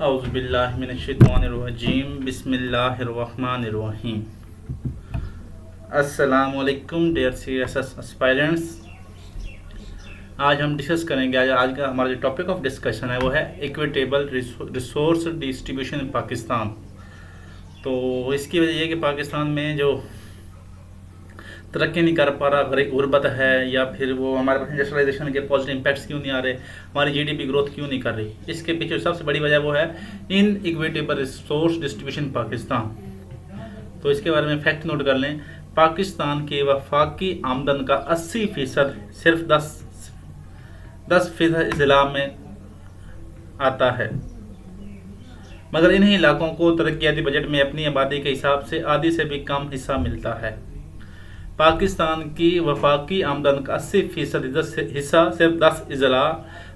औज़ुबिल्लाहिमिनश्शैतानिर्रजीम बिस्मिल्लाहिर्रहमानिर्रहीम। अस्सलामुअलैकुम dear CSS aspirants. आज हम डिस्कस करेंगे, आज का हमारा जो टॉपिक ऑफ डिस्कशन है वो है equitable resource distribution in Pakistan. तो इसकी वजह यह कि पाकिस्तान में जो तरक्की नहीं कर पा रहा, गुर्बत है, या फिर वो हमारे पास इंडस्ट्रियलाइजेशन के पॉजिटिव इम्पैक्ट्स क्यों नहीं आ रहे, हमारी जीडीपी ग्रोथ क्यों नहीं कर रही, इसके पीछे सबसे बड़ी वजह वो है इन इक्विटेबल रिसोर्स डिस्ट्रीब्यूशन पाकिस्तान। तो इसके बारे में फैक्ट नोट कर लें। पाकिस्तान की वफाकी आमदन का 80% सिर्फ 10% ज़िला में आता है, मगर इन्हीं इलाकों को तरक्याती बजट में अपनी आबादी के हिसाब से आधी से भी कम हिस्सा मिलता है। पाकिस्तान की वफाकी आमदन का 80% हिस्सा सिर्फ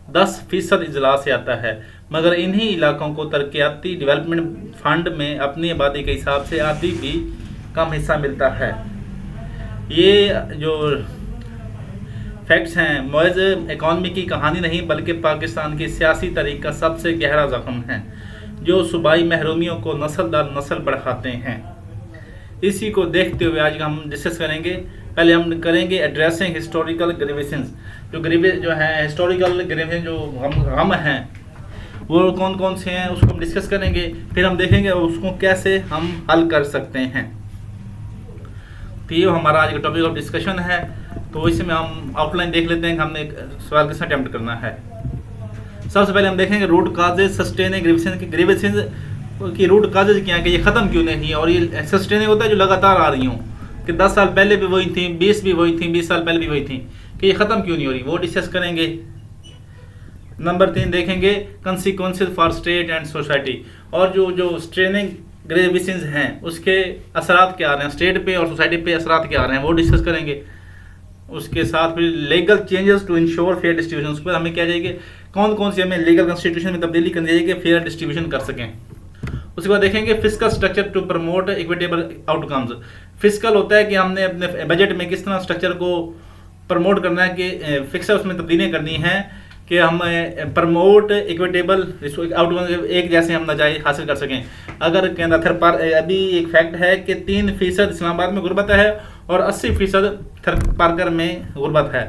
10% इजला से आता है, मगर इन्हीं इलाकों को तरक्याती डेवलपमेंट फंड में अपनी आबादी के हिसाब से आधी भी कम हिस्सा मिलता है। ये जो फैक्ट्स हैं महज इकॉनमी की कहानी नहीं, बल्कि पाकिस्तान की सियासी तारीख का सबसे गहरा जख्म है, जो सूबाई महरूमियों को नस्ल दर नस्ल बढ़ाते हैं। इसी को देखते हुए आज हम डिस्कस करेंगे। पहले हम करेंगे एड्रेसिंग हिस्टोरिकल ग्रीवेशंस। जो है हिस्टोरिकल ग्रीवेशन जो हम हैं वो कौन कौन से हैं, उसको हम डिस्कस करेंगे। फिर हम देखेंगे उसको कैसे हम हल कर सकते हैं। तो ये हमारा आज का टॉपिक ऑफ डिस्कशन है। तो इसमें हम आउटलाइन देख लेते हैं कि हमने एक सवाल किस अटेम्प्ट करना है। सबसे पहले हम देखेंगे रूट काजेज सस्टेनिंग ग्रीवेशंस की रूट काजेज क्या है कि ये ख़त्म क्यों नहीं है, और ये सस्टेनिंग होता है जो लगातार आ रही हूँ कि 10 साल पहले भी वही थी, 20 भी वही थी, 20 साल पहले भी वही थी, कि ये ख़त्म क्यों नहीं हो रही, वो डिस्कस करेंगे। नंबर 3 देखेंगे consequences for state and society, और जो स्ट्रेनिंग ग्रेविशंस हैं उसके असरात क्या आ रहे हैं, स्टेट पे और सोसाइटी पे असरात क्या आ रहे हैं, वो डिस्कस करेंगे। उसके साथ फिर legal changes to ensure fair distribution, उस पर हमें क्या चाहिए, कौन कौन सी हमें लीगल कॉन्स्टिट्यूशन में तब्दीली करनी चाहिए कि फेयर डिस्ट्रीब्यूशन कर सकें। उसके बाद देखेंगे fiscal structure to promote equitable outcomes. Fiscal होता है कि हमने अपने बजट में किस तरह स्ट्रक्चर को प्रमोट करना है, कि फिक्सर उसमें तब्दीलियाँ करनी हैं कि हम प्रमोट इक्विटेबल आउटकम एक जैसे हम नजायज हासिल कर सकें। अगर कहना अभी एक फैक्ट है कि 3% इस्लामाबाद में गुर्बत है और 80% थरपारकर में गुर्बत है।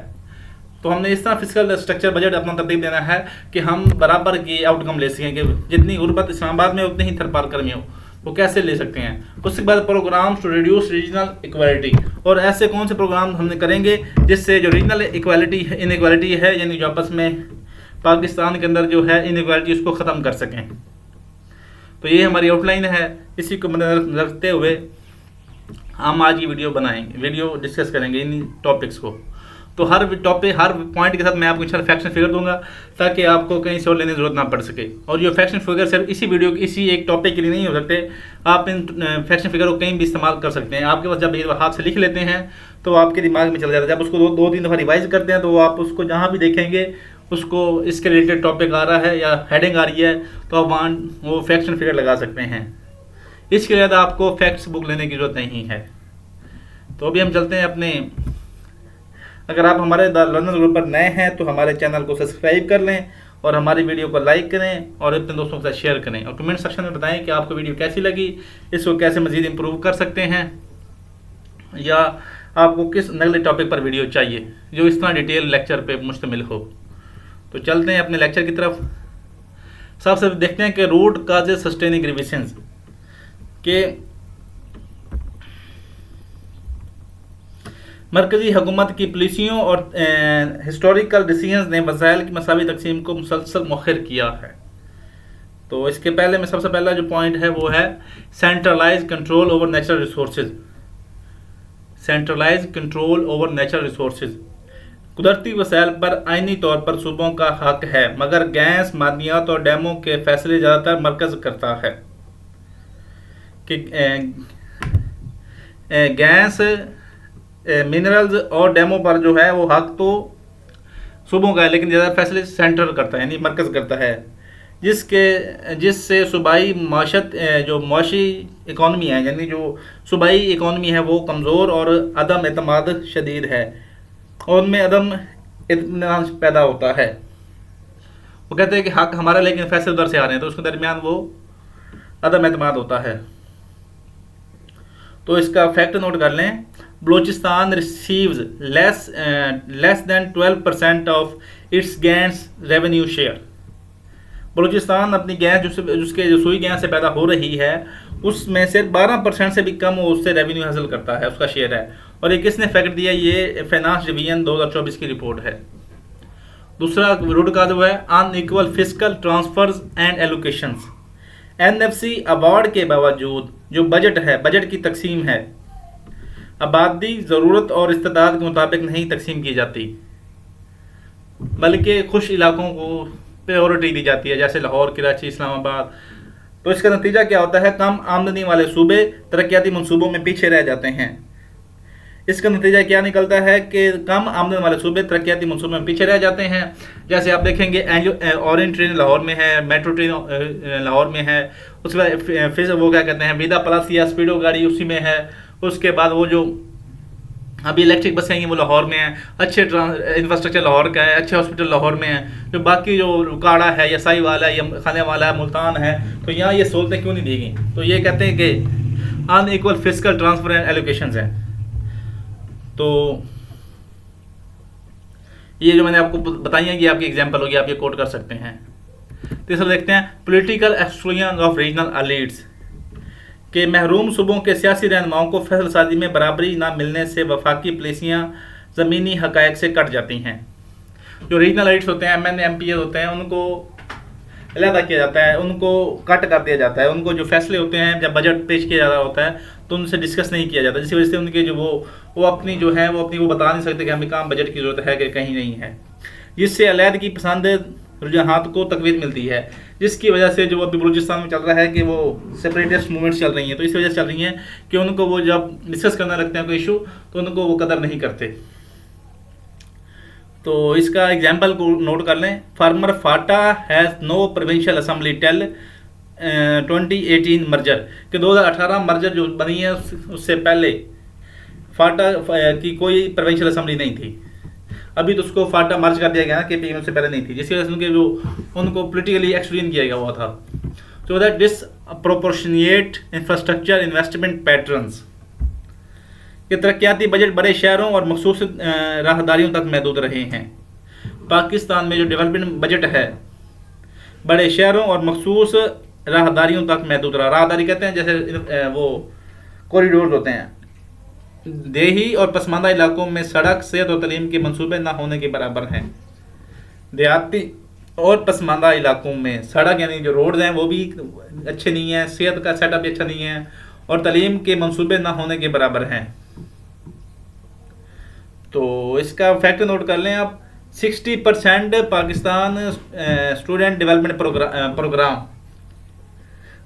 तो हमने इस तरह फिजिकल स्ट्रक्चर बजट अपना तरतीब देना है कि हम बराबर की आउटकम ले सकें, कि जितनी गुर्बत इस्लामाबाद में उतनी ही थरपारकर में हो, वो कैसे ले सकते हैं। उसके बाद programmes to reduce regional equality, और ऐसे कौन से प्रोग्राम हमने करेंगे जिससे जो रीजनल इनइक्वालिटी है, यानी जो आपस में पाकिस्तान के अंदर जो है इनइक्वालिटी, उसको ख़त्म कर सकें। तो ये हमारी आउटलाइन है। इसी को मद्देनजर रखते हुए हम आज की वीडियो डिस्कस करेंगे इन टॉपिक्स को। तो हर पॉइंट के साथ मैं आपको इंशाल्लाह फैक्शन फिगर दूंगा, ताकि आपको कहीं से और लेने की जरूरत ना पड़ सके। और ये फैक्शन फिगर सिर्फ इसी एक टॉपिक के लिए नहीं हो सकते, आप इन फैक्शन फिगर को कहीं भी इस्तेमाल कर सकते हैं। आपके पास जब हाथ से लिख लेते हैं तो आपके दिमाग में चल जाता है, जब उसको दो तीन दफ़ा रिवाइज करते हैं तो आप उसको जहाँ भी देखेंगे उसको इसके रिलेटेड टॉपिक आ रहा है या हेडिंग आ रही है तो आप वहाँ वो फैक्शन फिगर लगा सकते हैं। इसके लिए आपको फैक्ट्स बुक लेने की जरूरत नहीं है। तो अभी हम चलते हैं अपने, अगर आप हमारे द लर्नर ग्रुप पर नए हैं तो हमारे चैनल को सब्सक्राइब कर लें और हमारी वीडियो को लाइक करें और अपने दोस्तों के साथ शेयर करें, और कमेंट सेक्शन में बताएं कि आपको वीडियो कैसी लगी, इसको कैसे मज़ीद इम्प्रूव कर सकते हैं, या आपको किस नगले टॉपिक पर वीडियो चाहिए जो इस तरह डिटेल लेक्चर पे मुश्तमिल हो। तो चलते हैं अपने लेक्चर की तरफ। सबसे देखते हैं कि रूट काजेज सस्टेनिंग ग्रीवेशंस के मरकज़ी हुकूमत की पॉलिसियों और हिस्टोरिकल डिसीजंस ने वसाइल की मसावी तकसीम को मुसलसल मुखर किया है। तो इसके पहले में सबसे पहला जो पॉइंट है वो है centralise control over natural resources. Centralise control over natural resources, कुदरती वसाइल पर आइनी तौर पर सूबों का हक है, मगर गैस, मादनियात और डैमों के फैसले ज़्यादातर मरकज़ करता है। कि गैस, मिनरल्स और डैमों पर जो है वो हक तो सूबों का है, लेकिन ज़्यादा फैसले सेंटर करता है, यानी मरकज़ करता है, जिससे सूबाई माशत जो मुआशी इकॉनमी है, यानी जो सूबाई इकॉनमी है वो कमज़ोर और अदम एतमाद शदीद है, और उनमें अदम इत्मीनान पैदा होता है। वो कहते हैं कि हक हमारा लेकिन फैसले उधर से आ रहे हैं, तो उसके दरमियान वो अदम एतमाद होता है। तो इसका फैक्ट नोट कर लें, Balochistan receives less then 12% of its gas revenue share. Balochistan अपनी गैस जिसके जो सुई गैस से पैदा हो रही है उसमें से 12% से भी कम वो उससे रेवेन्यू हासिल करता है, उसका शेयर है। और ये किसने फैक्ट दिया? ये फाइनेंस डिवीजन 2024 की रिपोर्ट है। दूसरा रूट का जो है unequal fiscal transfers and allocations. NFC award के बावजूद जो बजट है, बजट की तकसीम है, आबादी ज़रूरत और इस्तेदाद के मुताबिक नहीं तकसीम की जाती, बल्कि खुश इलाकों को प्रायोरिटी दी जाती है, जैसे लाहौर, कराची, इस्लामाबाद। तो इसका नतीजा क्या होता है? कम आमदनी वाले सूबे तरक्याती मंसूबों में पीछे रह जाते हैं। इसका नतीजा क्या निकलता है कि कम आमदनी वाले सूबे तरक्याती मंसूबों में पीछे रह जाते हैं। जैसे आप देखेंगे ऑरेंज ट्रेन लाहौर में है, मेट्रो ट्रेन लाहौर में है, उसके बाद फिर वो क्या कहते हैं विदा प्लस या स्पीडो गाड़ी उसी में है। उसके बाद वो जो अभी इलेक्ट्रिक बसें हैं वो लाहौर में है, अच्छे इंफ्रास्ट्रक्चर लाहौर का है, अच्छे हॉस्पिटल लाहौर में है। जो बाकी जो रुकाड़ा है या साई वाला है या खाने वाला है, मुल्तान है, तो यहाँ ये सहूलतें क्यों नहीं दी गई? तो ये कहते हैं कि unequal fiscal transfer and allocations हैं। तो ये जो मैंने आपको बताई है ये आपकी एग्जाम्पल होगी, आप ये कोट कर सकते हैं। तीसरा देखते हैं political exclusion of regional elites के महरूम सूबों के सियासी रहनुमाओं को फैसल साजी में बराबरी ना मिलने से वफाकी पॉलिसियाँ ज़मीनी हक़ाइक़ से कट जाती हैं। जो रीजनल एलिट्स होते हैं, MN MPA होते हैं, उनको अलहदा किया जाता है, उनको कट कर दिया जाता है। उनको जो फैसले होते हैं जब बजट पेश किया जा रहा होता है तो उनसे डिस्कस नहीं किया जाता, जिसकी वजह से उनके जो वो अपनी जो है वो बता नहीं सकते कि हमें काम बजट की ज़रूरत है कि कहीं नहीं है, जिससे अलहदगी पसंद रुझानात को तकवीत मिलती है। जिसकी वजह से जो अभी बलूचिस्तान में चल रहा है कि वो सेपरेटिस्ट मूवमेंट्स चल रही हैं, तो इस वजह से चल रही हैं कि उनको वो जब डिस्कस करना लगते हैं कोई इशू तो उनको वो कदर नहीं करते। तो इसका एग्जाम्पल को नोट कर लें, former FATA has no provincial assembly till 2018 merger कि 2018 मर्जर जो बनी है उससे पहले फाटा की कोई प्रोविंशियल असम्बली नहीं थी। अभी तो उसको फाटा मर्ज कर दिया गया ना कि पीएम से पहले नहीं थी, जिसकी वजह से उनके जो उनको पोलिटिकली एक्सक्लूड किया गया हुआ था। तो that disproportionate infrastructure investment patterns के तरक्याती बजट बड़े शहरों और मखसूस राहदारियों तक महदूद रहे हैं। पाकिस्तान में जो डेवलपमेंट बजट है बड़े शहरों और मखसूस राहदारियों तक महदूद रहा। राहदारी कहते हैं जैसे वो कॉरिडोर होते हैं। देही और पसमानदा इलाकों में सड़क, सेहत और तलीम के मंसूबे ना होने के बराबर हैं। देहाती और पसमानदा इलाकों में सड़क यानी जो रोड्स हैं वो भी अच्छे नहीं हैं, सेहत का सेटअप भी अच्छा नहीं है और तलीम के मंसूबे ना होने के बराबर हैं। तो इसका फैक्ट नोट कर लें आप, 60% Pakistan student development programme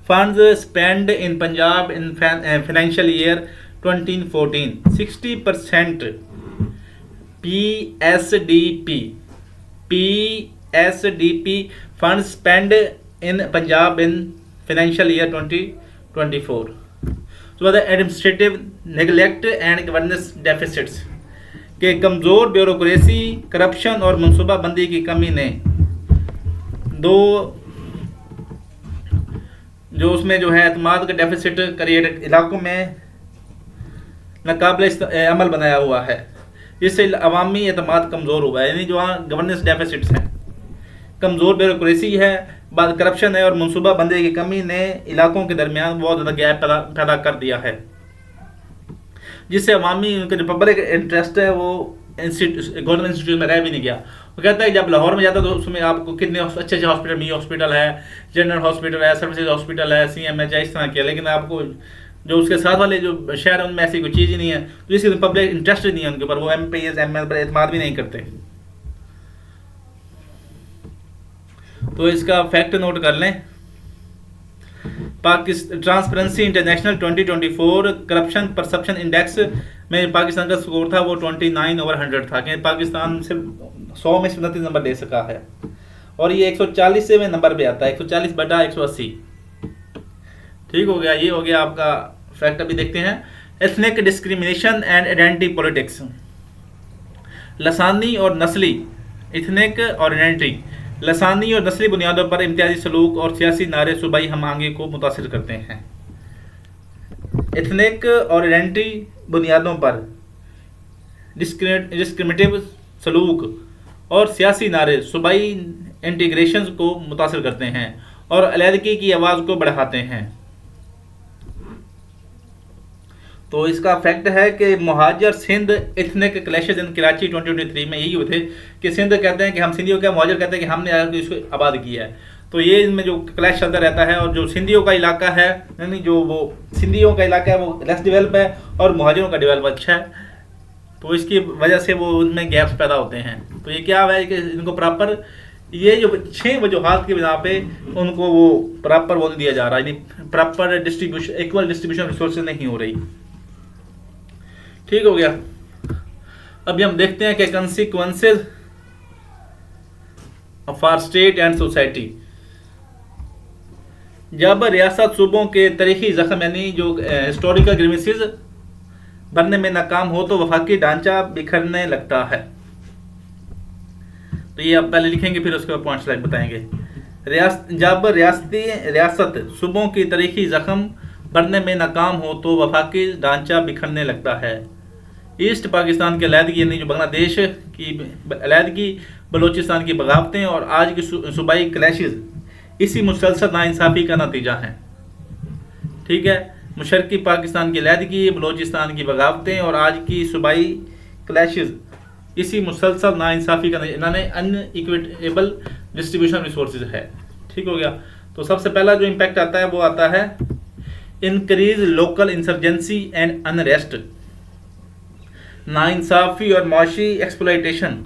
funds spend in Punjab in financial year 2014, 60% PSDP funds spent in Punjab in financial year 2024. So the administrative neglect and governance deficits के कमज़ोर ब्यूरोक्रेसी, करप्शन और मनसूबाबंदी की कमी ने दो जो उसमें जो है एतमाद का डेफिसिट क्रिएट इलाकों में नाकाबिल अमल बनाया हुआ है, जिससे अवामी एतमाद कमज़ोर हुआ है। यानी जो वहाँ गवर्नेंस डेफिसिट्स हैं, कमज़ोर ब्यूरोक्रेसी है, बाद करप्शन है और मनसूबाबंदी की कमी ने इलाकों के दरमियान बहुत ज़्यादा गैप पैदा कर दिया है, जिससे अवामी उनका जो पब्लिक इंटरेस्ट है वो गवर्नमेंट इंस्टीट्यूट में रह भी नहीं गया। वो कहता है जब लाहौर में जाता तो उसमें आपको कितने अच्छे अच्छे हॉस्पिटल, मी हॉस्पिटल है, जनरल हॉस्पिटल है, सर्विसेज हॉस्पिटल है, CMH है, इस तरह के, लेकिन आपको जो उसके साथ वाले जो शहर हैं उनमें ऐसी कोई चीज़ ही नहीं है, तो इसके पब्लिक इंटरेस्ट नहीं है उनके ऊपर, वो MPs ML पर एतमाद भी नहीं करते। तो इसका फैक्ट नोट कर लें, transparency international 2024 corruption perception index में पाकिस्तान का स्कोर था वो 29/100 था, कि पाकिस्तान सिर्फ 100 में 29 नंबर ले सका है और ये 140वें नंबर पे आता है, 140/180। ठीक हो गया, ये हो गया आपका फैक्ट। अभी देखते हैं ethnic discrimination and identity politics. लसानी और नस्ली, इथनिक और आइडेंटिटी लसानी और नस्ली बुनियादों पर इम्तियाजी सलूक और सियासी नारे सूबाई हम आगे को मुतासिर करते हैं। एथनिक और आइडेंटिटी बुनियादों पर डिस्क्रिमिनेटिव सलूक और सियासी नारे सूबाई इंटीग्रेशन को मुतासिर करते हैं और अलहदगी की आवाज़ को बढ़ाते हैं। तो इसका फैक्ट है कि मुहाजिर सिंध इथनिक क्लैशेज इन कराची 2023 में यही हुए थे कि सिंध कहते हैं कि हम सिंधियों का, मुहाजिर कहते हैं कि हमने इसको आबाद किया है। तो ये इनमें जो क्लैश चलता रहता है, और जो सिंधियों का इलाका है, यानी जो वो सिंधियों का इलाका है वो लेस डेवलप है और मुहाजिरों का डेवलप अच्छा है, तो इसकी वजह से वो उनमें गैप्स पैदा होते हैं। तो ये क्या है कि इनको प्रॉपर ये जो 6 वजूहात की बिना पे उनको वो प्रॉपर वो नहीं दिया जा रहा, यानी proper distribution, equal distribution resources नहीं हो रही। ठीक हो गया। अभी हम देखते हैं कि consequences for state and society. जब रियासत सूबों के तारीखी जख्म यानी जो हिस्टोरिकल ग्रीवेंसेस भरने में नाकाम हो तो वफाकी ढांचा बिखरने लगता है। तो ये आप पहले लिखेंगे, फिर उसके बाद पॉइंट्स लाइक बताएंगे। जब रियासत सूबों की तारीखी जख्म भरने में नाकाम हो तो वफाकी ढांचा बिखरने लगता है। ईस्ट पाकिस्तान की अलहदगी यानी जो बांग्लादेश की अलहदगी, बलूचिस्तान की बगावतें और आज की सूबाई क्लैशेज इसी मुसलसल नाइंसाफ़ी का नतीजा है। ठीक है, मशरकी पाकिस्तान की अलहदगी, बलूचिस्तान की बगावतें और आज की सूबाई क्लैशेज इसी मुसलसल नाइंसाफ़ी का, इन्होंने अनइक्विटेबल डिस्ट्रीब्यूशन रिसोर्सेज है। ठीक हो गया। तो सबसे पहला जो इम्पैक्ट आता है वो आता है increase local insurgency and unrest, नाइंसाफ़ी और माशी एक्सप्लॉयटेशन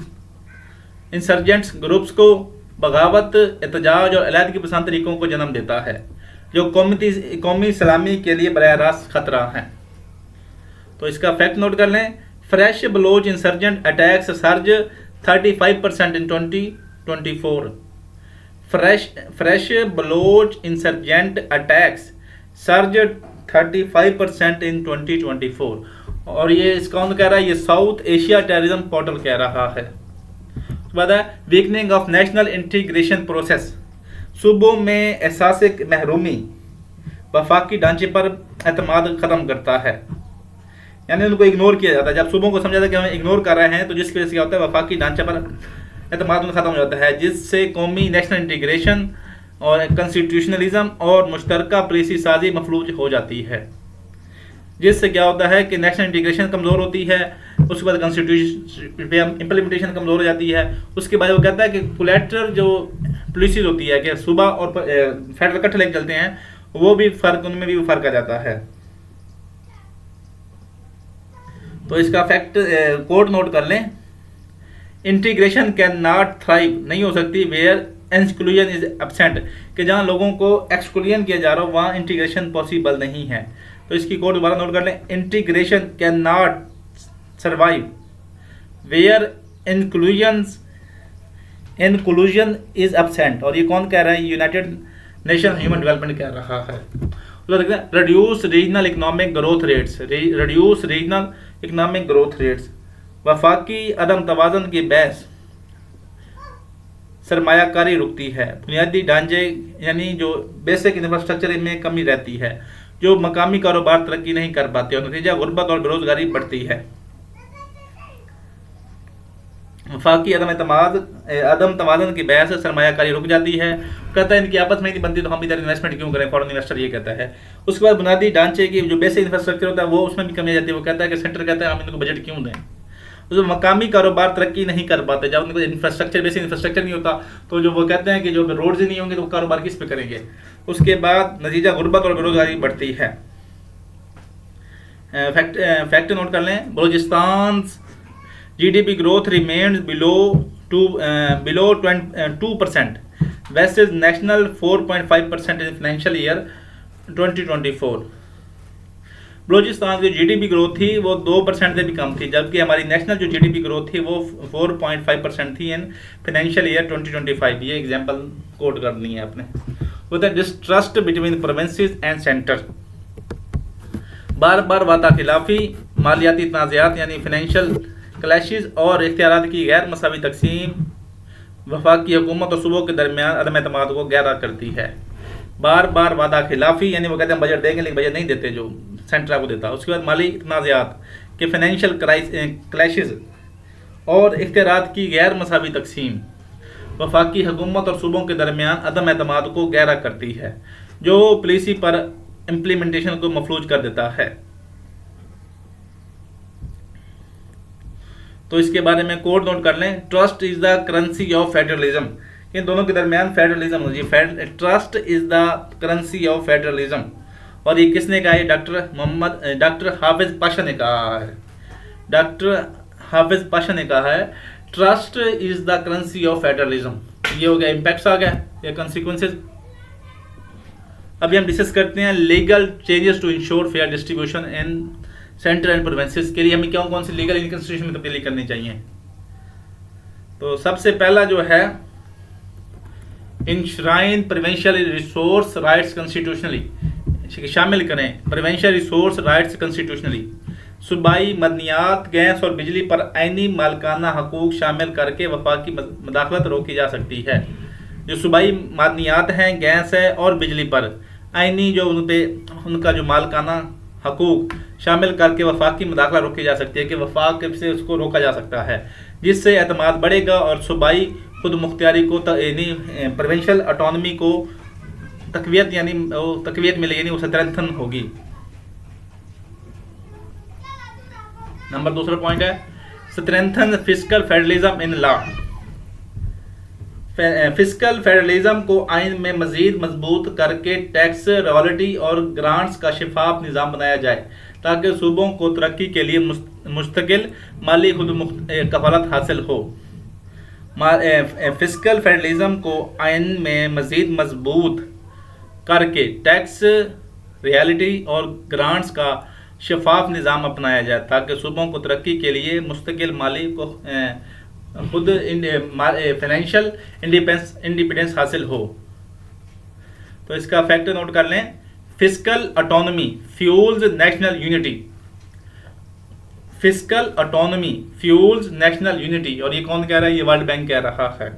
इंसर्जेंट्स ग्रुप्स को बगावत, एहतजाज और अलहदगी पसंद तरीकों को जन्म देता है जो कौमी सलामी के लिए बराह रास्त खतरा है। तो इसका फैक्ट नोट कर लें। Fresh Baloch insurgent attacks surge 35% in 2024। Fresh Baloch insurgent attacks surge 35% in 2024। और ये इसका कौन कह रहा है? ये साउथ एशिया टेररिज्म पोर्टल कह रहा है। Weakening of national integration process, सूबों में एहसास महरूमी वफाकी ढांचे पर एतमाद ख़त्म करता है, यानी उनको इग्नोर किया जाता है। जब सूबों को समझा जाता है कि हम इग्नोर कर रहे हैं तो जिसकी वजह से क्या होता है, वफाकी ढांचे पर एतमाद ख़त्म हो जाता है, जिससे कौमी नेशनल इंटीग्रेशन और कॉन्स्टिट्यूशनलिज्म और मुश्तरका पॉलिसी साजी मफलूज हो जाती है। जिससे क्या होता है कि नेशनल इंटीग्रेशन कमज़ोर होती है, उसके बाद कॉन्स्टिट्यूशन इम्प्लीमेंटेशन कमज़ोर हो जाती है। उसके बाद वो कहता है कि कोलैटरल जो पॉलिसीज होती है कि सूबा और फेडरल इकट्ठे लेके चलते हैं, वो भी फ़र्क, उनमें भी फ़र्क आ जाता है। तो इसका फैक्ट कोड नोट कर लें। इंटीग्रेशन कैन नॉट थ्राइव, नहीं हो सकती वेयर एक्सक्लूजन इज एब्सेंट, कि जहाँ लोगों को एक्सक्लूजन किया जा रहा हो वहाँ इंटीग्रेशन पॉसिबल नहीं है। तो इसकी कोड दोबारा नोट कर लें। Integration cannot survive where inclusion is absent. और ये कौन कह रहा है? यूनाइटेड नेशन ह्यूमन डेवलपमेंट कह रहा है। Reduce regional economic growth rates, reduce regional economic growth rates, वफाकी अदम तवाज़न की बहस, सरमायाकारी रुकती है, बुनियादी ढांचे यानी जो बेसिक इंफ्रास्ट्रक्चर में कमी रहती है, जो मकामी कारोबार तरक्की नहीं कर पाते और नतीजा गुर्बत और बेरोजगारी बढ़ती है। वफाकी अदम तवाज़न की बहस, सरमायाकारी रुक जाती है। कहता है इनकी आपस में नहीं बनती तो हम इधर इन्वेस्टमेंट क्यों करें, फॉरेन इन्वेस्टर ये कहता है। उसके बाद बुनियादी ढांचे की जो बेसिक इंफ्रास्ट्रक्चर होता है वो उसमें भी कमी आ जाती है। वो कहता है कि सेंटर कहता है हम इनको बजट क्यों दें। जो मकामी कारोबार तरक्की नहीं कर पाते, जब उनको इंफ्रास्ट्रक्चर बेसिक इंफ्रास्ट्रक्चर नहीं होता तो जो वो कहते हैं कि जो रोड्स ही नहीं होंगे तो कारोबार किस पे करेंगे। उसके बाद नतीजा गुर्बत और बेरोजगारी बढ़ती है। फैक्ट नोट कर लें। Balochistan GDP growth remains below 2% versus national 4.5% in financial year 2024। Balochistan की GDP ग्रोथ थी वो 2% से भी कम थी, जबकि हमारी नेशनल जो GDP ग्रोथ थी वो 4.5% थी इन फाइनेंशियल ईयर 2025। ये एग्जांपल कोट करनी है आपने। With distrust between provinces and centre, बार बार वादा खिलाफी, मालियाती तनाज़ात यानी फाइनेंशियल क्लैशेस और इख्तियारात की गैर मसावी तकसीम, वफाकी हुकूमत और सूबों के दरमियान अदम एतमाद को गहरा करती है। बार बार वादा खिलाफी, यानी वो कहते हैं बजट देंगे लेकिन बजट नहीं देते जो सेंटर आपको देता। उसके बाद माली तनाज़ात के फाइनेंशियल क्लैशेज़ और इख्तियारात की गैर मसावी तकसीम वफाकी हुकूमत और सूबों के दरमियान अदम एतमाद को गहरा करती है, जो पॉलिसी पर इम्प्लीमेंटेशन को मफलूज कर देता है। तो इसके बारे में कोड नोट कर लें। Trust is the currency of federalism, इन दोनों के दरमियान फेडरलिज्म होना चाहिए। Trust is the currency of federalism. और ये किसने कहा है? डॉक्टर हाफिज पाशा ने कहा है। डॉक्टर हाफिज पाशा ने कहा है trust is the currency of federalism. ये हो गया, इम्पैक्ट्स आ गया या कंसिक्वेंसेज। अभी हम डिस्कस करते हैं legal changes to ensure fair distribution in centre and provinces के लिए हमें कौन सी लीगल इंस्टीट्यूशन में तब्दीली करनी चाहिए। तो सबसे पहला जो है इंश्राइन प्रोविंशियल रिसोर्स राइट्स कॉन्स्टिट्यूशनली, शामिल करें प्रोविंशियल रिसोर्स राइट्स कॉन्स्टिट्यूशनली। सूबाई मदनियात, गैस और बिजली पर आईनी मालकाना हकूक शामिल करके वफाकी मदाखलत रोकी जा सकती है। जो सूबाई मदनियात हैं, गैस है और बिजली पर आईनी जो उन पे उनका जो मालकाना हकूक शामिल करके वफाकी मदाखला रोकी जा सकती है कि वफाक से उसको रोका जा सकता है, जिससे एतमाद बढ़ेगा और सूबाई खुद मुख्तियारी को यानी प्रोविंशियल ऑटोनॉमी को तकवीत यानी तकवीत मिलेगी, यानी वो स्ट्रेंथन होगी। नंबर दूसरा पॉइंट है strengthen fiscal federalism in law. Fiscal federalism को आइन में मजीद मजबूत करके टैक्स, रॉयल्टी और ग्रांट्स का शफाफ निज़ाम बनाया जाए ताकि सूबों को तरक्की के लिए मुस्तकिल माली खुद कफालत हासिल हो। फिस्कल फेडरलिज्म को आइन में मजीद मजबूत करके टैक्स, रॉयल्टी और ग्रांट्स का शफाफ निज़ाम अपनाया जाए ताकि सूबों को तरक्की के लिए मुस्तकिल माली को खुद फाइनेंशियल इंडिपेंडेंस हासिल हो। तो इसका फैक्टर नोट कर लें। Fiscal autonomy fuels national unity. Fiscal autonomy fuels national unity, और ये कौन कह रहा है? ये वर्ल्ड बैंक कह रहा है।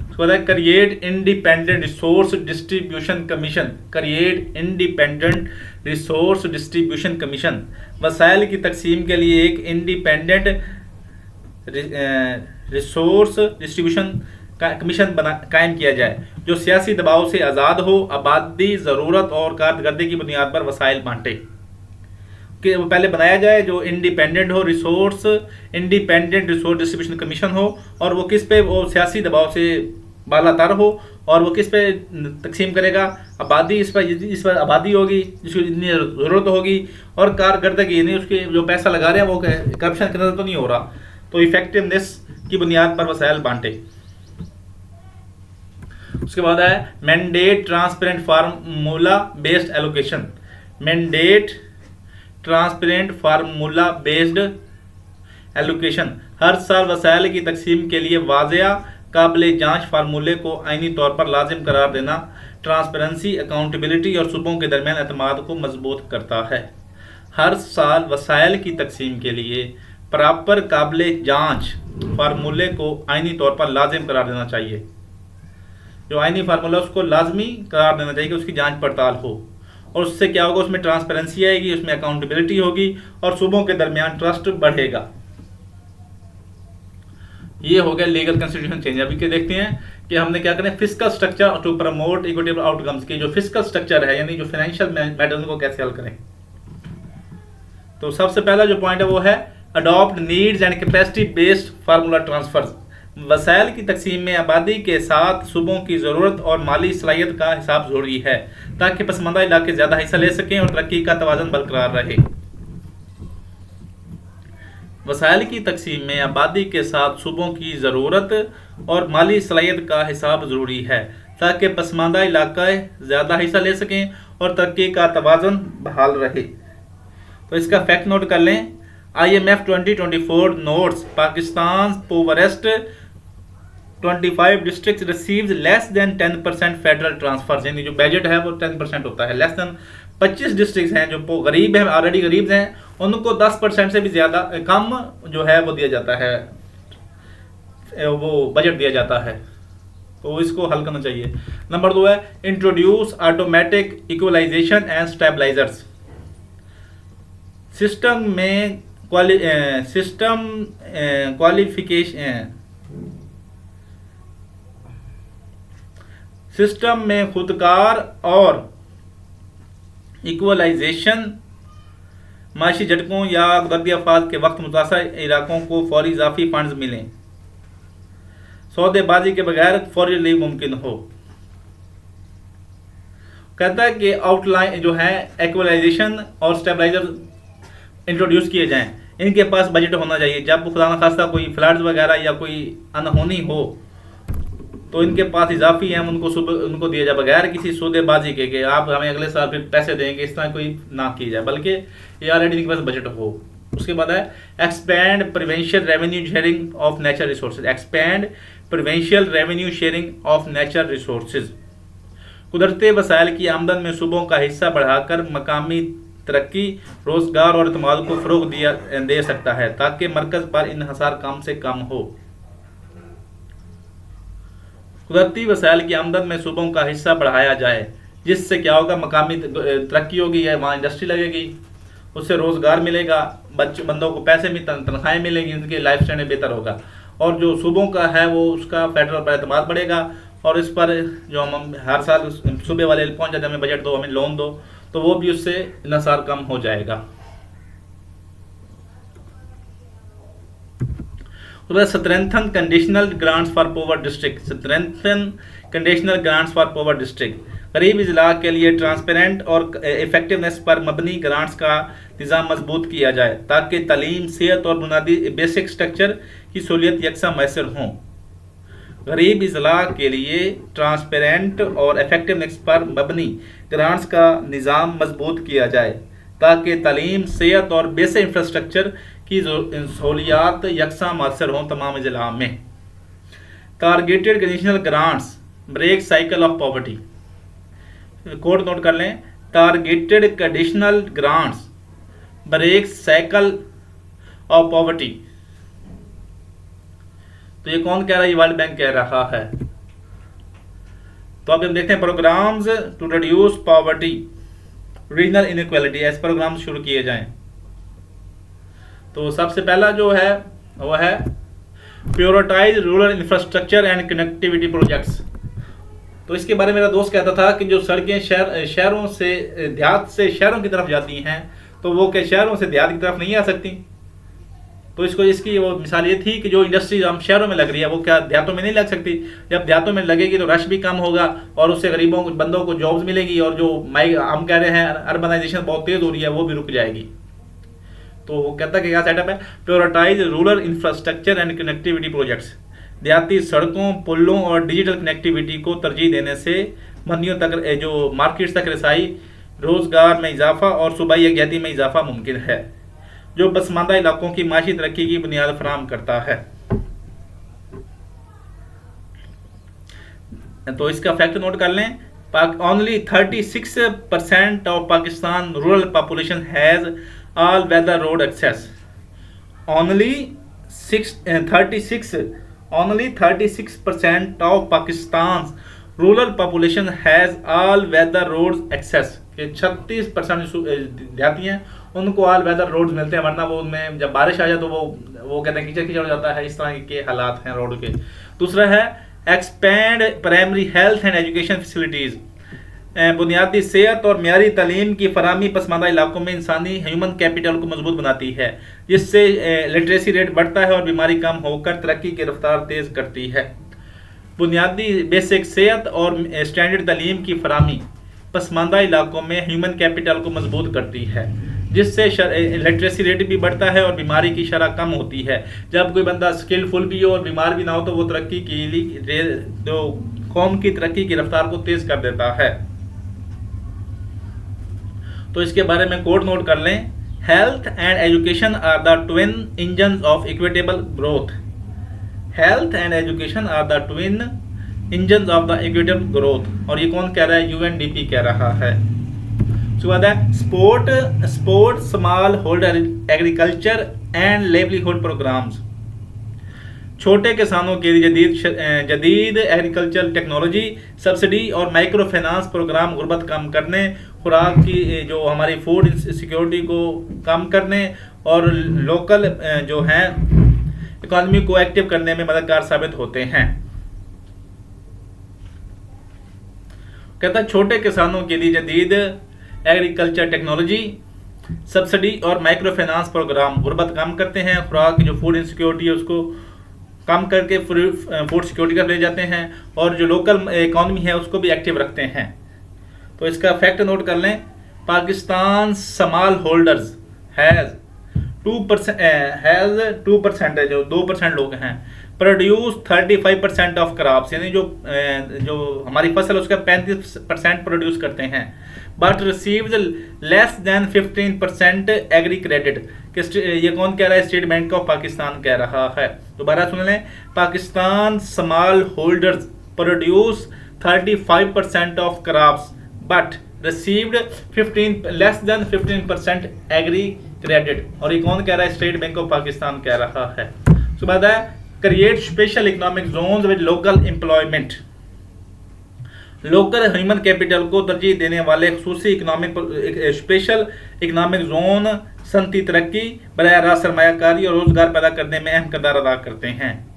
उसके बाद create independent resource distribution commission. Create independent resource distribution commission, वसाइल की तकसीम के लिए एक इंडिपेंडेंट रिसोर्स डिस्ट्रीब्यूशन कमीशन कायम किया जाए जो सियासी दबाव से आज़ाद हो, आबादी ज़रूरत और कारकर्दगी की बुनियाद पर वसाइल बांटे। कि वो पहले बनाया जाए जो इंडिपेंडेंट हो, इंडिपेंडेंट रिसोर्स डिस्ट्रीब्यूशन कमीशन हो, और वो किस पे? वो सियासी दबाव से बालातर हो, और वो किस पे तकसीम करेगा? आबादी, इस पर आबादी होगी जिसको इतनी ज़रूरत होगी, और कारकर्दगी यानी उसके जो पैसा लगा रहे हैं वो करप्शन के नजर तो नहीं हो रहा, तो इफेक्टिवनेस की बुनियाद पर वसाइल बांटे। उसके बाद है mandate transparent formula based allocation. Mandate transparent formula based allocation, हर साल वसाइल की तकसीम के लिए वाज़ेह काबिल जांच फार्मूले को आईनी तौर पर लाजिम करार देना ट्रांसपेरेंसी, अकाउंटेबिलिटी और सूबों के दरमियान एतमाद को मजबूत करता है। हर साल वसाइल की तकसीम के लिए प्रॉपर काबिल जांच फार्मूले को आईनी तौर पर लाजिम करार देना चाहिए। जो आईनी फार्मूला उसको लाजमी करार देना चाहिए कि उसकी जांच पड़ताल हो, और उससे क्या होगा? उसमें ट्रांसपेरेंसी आएगी, उसमें अकाउंटेबिलिटी होगी और सूबों के दरमियान ट्रस्ट बढ़ेगा। ये हो गया लीगल कॉन्स्टिट्यूशन चेंज। अभी के देखते हैं कि हमने क्या करें fiscal structure to promote equitable outcomes की जो फिस्कल स्ट्रक्चर है यानी जो फाइनेंशियल मैटर्स को कैसे हल करें। तो सबसे पहला जो पॉइंट है वो है adopt needs and capacity based formula transfers. वसाइल की तकसीम में आबादी के साथ सूबों की ज़रूरत और माली सलाहियत का हिसाब ज़रूरी है ताकि पसमानदा इलाके ज़्यादा हिस्सा ले सकें और तरक्की का तवाज़ुन बरकरार रहे। वसाइल की तकसीम में आबादी के साथ सूबों की ज़रूरत और माली सलाहियत का हिसाब ज़रूरी है ताकि पसमानदा इलाके ज़्यादा हिस्सा ले सकें और तरक्की का तवाज़ुन बहाल रहे। तो इसका फैक्ट नोट कर लें। IMF 2024 notes Pakistan poorest 25 district receives less than 10% federal transfer, यानी जो बजट है वो 10% होता है। लेस देन 25 डिस्ट्रिक्ट हैं जो गरीब हैं, ऑलरेडी गरीब हैं, उनको 10% से भी ज़्यादा कम जो है वो दिया जाता है, वो बजट दिया जाता है। तो इसको हल करना चाहिए। नंबर 2 है introduce automatic equalisation and stabilisers. System में क्वालिफिकेशन सिस्टम में खुदकार और इक्वलाइजेशन माशी झटकों या कुदरती आफात के वक्त मुतासर इलाकों को फौरी इजाफी फंड्स मिलें, सौदेबाजी के बगैर फौरी रिलीफ मुमकिन हो। कहता है कि आउटलाइन जो है इक्वलाइजेशन और स्टेबलाइजर इंट्रोड्यूस किए जाएं, इनके पास बजट होना चाहिए। जब खुदा न खास्ता कोई फ्लड्स वगैरह या कोई अनहोनी हो तो इनके पास इजाफी है, उनको दिया जाए बगैर किसी सौदेबाजी के कि आप हमें अगले साल फिर पैसे देंगे, इस तरह कोई ना की जाए, बल्कि ये ऑलरेडी इनके पास बजट हो। उसके बाद है expand provincial revenue sharing of natural resources. Expand provincial revenue sharing of natural resources. कुदरती वसाइल की आमदन में सूबों का हिस्सा बढ़ाकर मकामी तरक्की, रोजगार और इत्मीनान को फरोग दे सकता है ताकि मरकज पर इन्हिसार कम से कम हो। कुदरती वसाइल की आमदन में सूबों का हिस्सा बढ़ाया जाए, जिससे क्या होगा, मकामी तरक्की होगी, वहाँ इंडस्ट्री लगेगी, उससे रोजगार मिलेगा, बंदों को पैसे में तनख्वाहें मिलेंगी, उनके लाइफ स्टैंडर्ड बेहतर होगा। और जो सूबों का है वो उसका फेडरल पर एतमाद बढ़ेगा और इस पर जो हम हर साल सूबे वाले पहुँच जाते हैं, हमें बजट दो, हमें लोन दो, तो वो भी उससे इन्हिसार कम हो जाएगा। Strengthen conditional grants for poor district. Strengthen conditional grants for poor district. गरीब इजला के लिए ट्रांसपेरेंट और इफेक्टिवनेस पर मबनी ग्रांट्स का निज़ाम मजबूत किया जाए ताकि तालीम, सेहत और बुनियादी बेसिक स्ट्रक्चर की सहूलियत यकसा मैसर हों। गरीब इजला के लिए ट्रांसपेरेंट और इफेक्टिवनेस पर मबनी ग्रांट्स का निज़ाम मजबूत किया जाए ताकि तालीम, सेहत और बेसिक इंफ्रास्ट्रक्चर की सहूलियात यकसा मैसर हों तमाम जिला में। Targeted conditional grants break cycle of poverty. Code note कर लें, targeted conditional grants break cycle of poverty. तो ये कौन कह रहा है? ये वर्ल्ड बैंक कह रहा है। तो अब हम देखते हैं programmes to reduce poverty, regional inequality, ऐसे प्रोग्राम शुरू किए जाएं। तो सबसे पहला जो है वो है prioritise rural infrastructure and connectivity projects. तो इसके बारे में मेरा दोस्त कहता था कि जो सड़कें शहरों से देहात से शहरों की तरफ जाती हैं तो वो क्या शहरों से देहात की तरफ नहीं आ सकती। तो इसकी वो मिसाल ये थी कि जो इंडस्ट्री हम शहरों में लग रही है वो क्या देहातों में नहीं लग सकती। जब देहातों में लगेगी तो रश भी कम होगा और उससे गरीबों बंदों को जॉब्स मिलेगी और जो हम कह रहे हैं अर्बनाइजेशन बहुत तेज़ हो रही है वो भी रुक जाएगी। तो वो कहता है कि क्या सेटअप है, prioritise rural infrastructure and connectivity projects. देहाती सड़कों, पुलों और डिजिटल कनेक्टिविटी को तरजीह देने से मंडियों तक, जो मार्केट्स तक रसाई, रोजगार में इजाफा और सूबाई यकजहती में इजाफा मुमकिन है, जो पसमानदा इलाकों की माशी तरक्की की बुनियाद फराहम करता है। तो इसका फैक्ट नोट कर लें, only 36% of Pakistan rural population has all weather road access. Only 36% of Pakistan's rural population has all weather roads access. कि 36% देहाती हैं उनको ऑल वेदर रोड्स मिलते हैं, वरना वो उनमें जब बारिश आ जाए तो वो कहते हैं कीचड़ कीचड़ हो जाता है। इस तरह के हालात हैं रोड के। दूसरा है expand primary health and education facilities. बुनियादी सेहत और मियारी तालीम की फराहमी पसमानदा इलाकों में इंसानी ह्यूमन कैपिटल को मजबूत बनाती है, जिससे लिटरेसी रेट बढ़ता है और बीमारी कम होकर तरक्की की रफ्तार तेज़ करती है। बुनियादी बेसिक सेहत और स्टैंडर्ड तालीम की फराहमी पसमानदा इलाकों में ह्यूमन कैपिटल को मजबूत करती है, जिससे लिटरेसी रेट भी बढ़ता है और बीमारी की शरह कम होती है। जब कोई बंदा स्किलफुल भी हो और बीमार भी ना हो तो वो तरक्की की जो कौम की तरक्की की रफ्तार को तेज़ कर देता है। तो इसके बारे में कोड नोट कर लें, health and education are the twin engines of equitable growth. Health and education are the twin engines of the equitable growth. और ये कौन कह रहा है? यूएनडीपी कह रहा है। उसके बाद है support small holder agriculture and livelihood programmes. छोटे किसानों के लिए जदीद एग्रीकल्चर टेक्नोलॉजी, सब्सिडी और माइक्रो फाइनेंस प्रोग्राम गुर्बत कम करने, खुराक की जो हमारी फूड सिक्योरिटी को कम करने और लोकल जो हैं इकोनॉमी को एक्टिव करने में मददगार साबित होते हैं। कहता है छोटे किसानों के लिए जदीद एग्रीकल्चर टेक्नोलॉजी, सब्सिडी और माइक्रो फाइनेंस प्रोग्राम गुर्बत कम करते हैं, खुराक की जो फूड इनसिक्योरिटी है उसको कम करके फूड सिक्योरिटी का ले जाते हैं और जो लोकल इकॉनमी है उसको भी एक्टिव रखते हैं। तो इसका फैक्ट नोट कर लें, पाकिस्तान स्मॉल होल्डर्स हैज़ 2% है, जो 2% लोग हैं, प्रोड्यूस 35% ऑफ क्रॉप्स, यानी जो हमारी फसल है उसका 35% प्रोड्यूस करते हैं, but receives less than 15% agri credit. ये कौन कह रहा है? स्टेट बैंक ऑफ पाकिस्तान कह रहा है। दोबारा सुन लें, Pakistan small holders produce 35% of crops but received less than 15% agri credit. और ये कौन कह रहा है? स्टेट बैंक ऑफ पाकिस्तान कह रहा है। उसके बाद है create special economic zones with local employment. Local human capital को तरजीह देने वाले खुसूसी स्पेशल इकोनॉमिक जोन सनती तरक्की, बराह रास्त सरमायाकारी और रोजगार पैदा करने में अहम किरदार अदा करते हैं।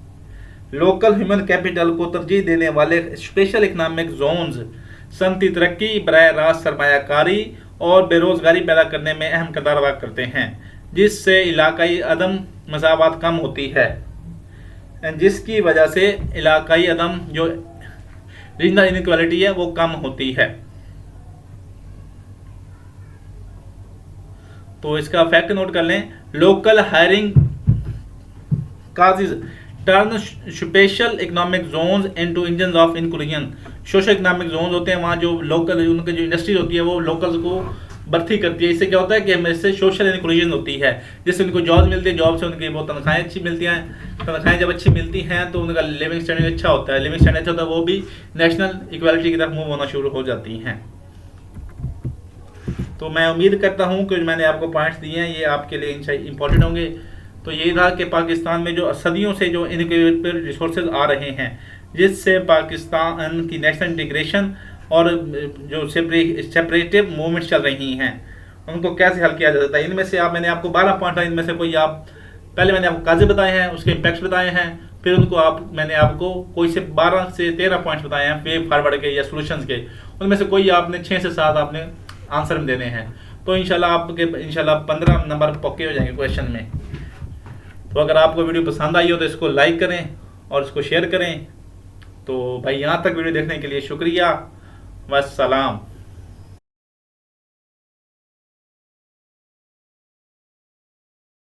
लोकल ह्यूमन कैपिटल को तरजीह देने वाले स्पेशल इकोनॉमिक जोन्स सनती तरक्की, बराह रास्त सरमायाकारी और बेरोजगारी पैदा करने में अहम किरदार अदा करते हैं, जिससे इलाकाई अदम मसावत कम होती है, जिसकी वजह से इलाकाई अदम जो रीजनल इनइक्वालिटी है वो कम होती है। तो इसका फैक्ट नोट कर लें, local hiring causes turn special economic zones into engines of inclusion. Social economic zones होते हैं, वहाँ जो लोकल उनके जो इंडस्ट्रीज होती है वो लोकल्स को भर्ती करती है। इससे क्या होता है कि इससे सोशल इंक्लूजन होती है, जिससे उनको जॉब मिलती है, जॉब से उनकी वो तनख्वाहें अच्छी मिलती हैं, तनख्वाहें जब अच्छी मिलती हैं तो उनका लिविंग स्टैंडर्ड अच्छा होता है, लिविंग स्टैंडर्ड अच्छा होता है, वो भी नेशनल इक्वालिटी की तरफ मूव होना शुरू हो जाती हैं। तो मैं उम्मीद करता हूँ कि मैंने आपको पॉइंट्स दिए हैं ये आपके लिए इंपॉर्टेंट होंगे। तो ये था कि पाकिस्तान में जो सदियों से जो इनक्यूबेटर रिसोर्सेज आ रहे हैं, जिससे पाकिस्तान की नेशनल इंटीग्रेशन और जो सेपरेटिव मूवमेंट्स चल रही हैं उनको कैसे हल किया जा सकता है। इनमें से मैंने आपको 12 पॉइंट, इनमें से कोई पहले मैंने आपको काजे बताए हैं, उसके इम्पैक्ट्स बताए हैं, फिर मैंने आपको कोई से 12 से 13 पॉइंट्स बताए हैं वे फॉरवर्ड के या सोल्यूशंस के। उनमें से कोई आपने 6 से 7 आपने आंसर में देने हैं। तो इंशाल्लाह 15 नंबर पक्के हो जाएंगे क्वेश्चन में। तो अगर आपको वीडियो पसंद आई हो तो इसको लाइक करें और इसको शेयर करें। तो भाई यहाँ तक वीडियो देखने के लिए शुक्रिया। वस्सलाम।